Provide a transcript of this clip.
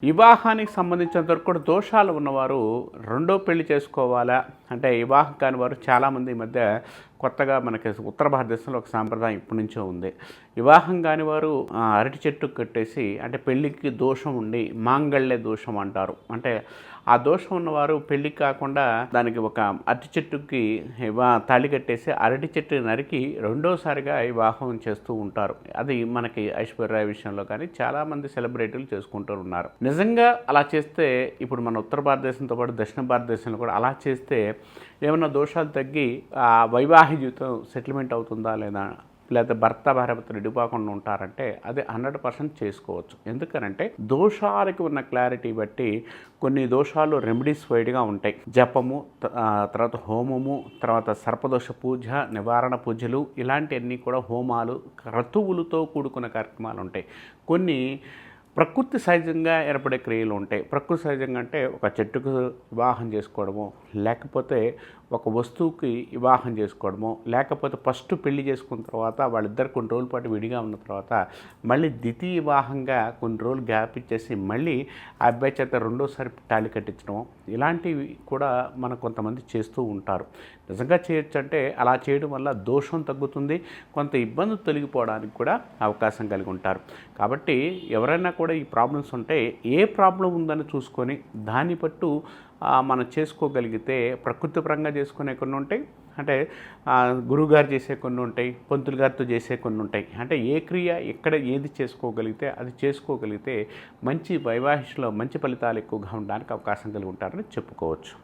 వివాహానికి సంబంధించినంత వరకు కూడా దోషాలు ఉన్నవారు రెండో పెళ్లి చేసుకోవాలా అంటే వివాహం కాని వారు చాలామంది ఈ మధ్య కొత్తగా మనకి ఉత్తర భారతదేశంలో ఒక సాంప్రదాయం ఇప్పటి నుంచో ఉంది. వివాహం కాని వారు అరటి చెట్టు కట్టేసి అంటే పెళ్ళికి దోషం ఉండి మాంగళ్య దోషం అంటారు. అంటే ఆ దోషం ఉన్నవారు పెళ్ళికి కాకుండా దానికి ఒక అరటి చెట్టుకి తాళి కట్టేసి అరటి చెట్టు నరికి రెండోసారిగా వివాహం చేస్తూ ఉంటారు. అది మనకి ఐశ్వర్య విషయంలో కానీ చాలామంది సెలబ్రిటీలు చేసుకుంటూ ఉన్నారు. నిజంగా అలా చేస్తే ఇప్పుడు మన ఉత్తర భారతదేశంతో పాటు దక్షిణ భారతదేశంలో కూడా అలా చేస్తే ఏమన్నా దోషాలు తగ్గి ఆ వైవాహిక జీవితం సెటిల్మెంట్ అవుతుందా లేదా, లేకపోతే భర్త భార్యాభర్తలు విడిపోకుండా ఉంటారంటే అది 100% చేసుకోవచ్చు. ఎందుకనంటే దోషాలకి ఉన్న క్లారిటీ బట్టి కొన్ని దోషాలు రెమెడీస్ వైడ్గా ఉంటాయి. జపము, తర్వాత హోమము, తర్వాత సర్పదోష పూజ, నివారణ పూజలు, ఇలాంటివన్నీ కూడా హోమాలు, క్రతువులతో కూడుకున్న కార్యక్రమాలు ఉంటాయి. కొన్ని ప్రకృతి సహజంగా ఏర్పడే క్రియలు ఉంటాయి. ప్రకృతి సహజంగా అంటే ఒక చెట్టుకు వివాహం చేసుకోవడము, లేకపోతే ఒక వస్తువుకి వివాహం చేసుకోవడము, లేకపోతే ఫస్ట్ పెళ్లి చేసుకున్న తర్వాత వాళ్ళిద్దరు కొన్ని రోజుల పాటు విడిగా ఉన్న తర్వాత మళ్ళీ ద్వితీయ వివాహంగా కొన్ని రోజులు గ్యాప్ ఇచ్చేసి మళ్ళీ ఆ అబ్బాయి చేత రెండోసారి తాళి కట్టించడం, ఇలాంటివి కూడా మన కొంతమంది చేస్తూ ఉంటారు. నిజంగా చేయొచ్చు అంటే అలా చేయడం వల్ల దోషం తగ్గుతుంది, కొంత ఇబ్బంది తొలగిపోవడానికి కూడా అవకాశం కలిగి ఉంటారు. కాబట్టి ఎవరైనా కూడా ఈ ప్రాబ్లమ్స్ ఉంటే ఏ ప్రాబ్లం ఉందని చూసుకొని దాన్ని పట్టు మనం చేసుకోగలిగితే ప్రకృతి పరంగా చేసుకునే కొన్ని ఉంటాయి, అంటే గురువుగారు చేసే కొన్ని ఉంటాయి, పంతులు గారితో చేసే కొన్ని ఉంటాయి. అంటే ఏ క్రియ ఎక్కడ ఏది చేసుకోగలిగితే అది చేసుకోగలిగితే మంచి వైవాహికలో మంచి ఫలితాలు ఎక్కువగా ఉండడానికి అవకాశం కలిగి ఉంటారని చెప్పుకోవచ్చు.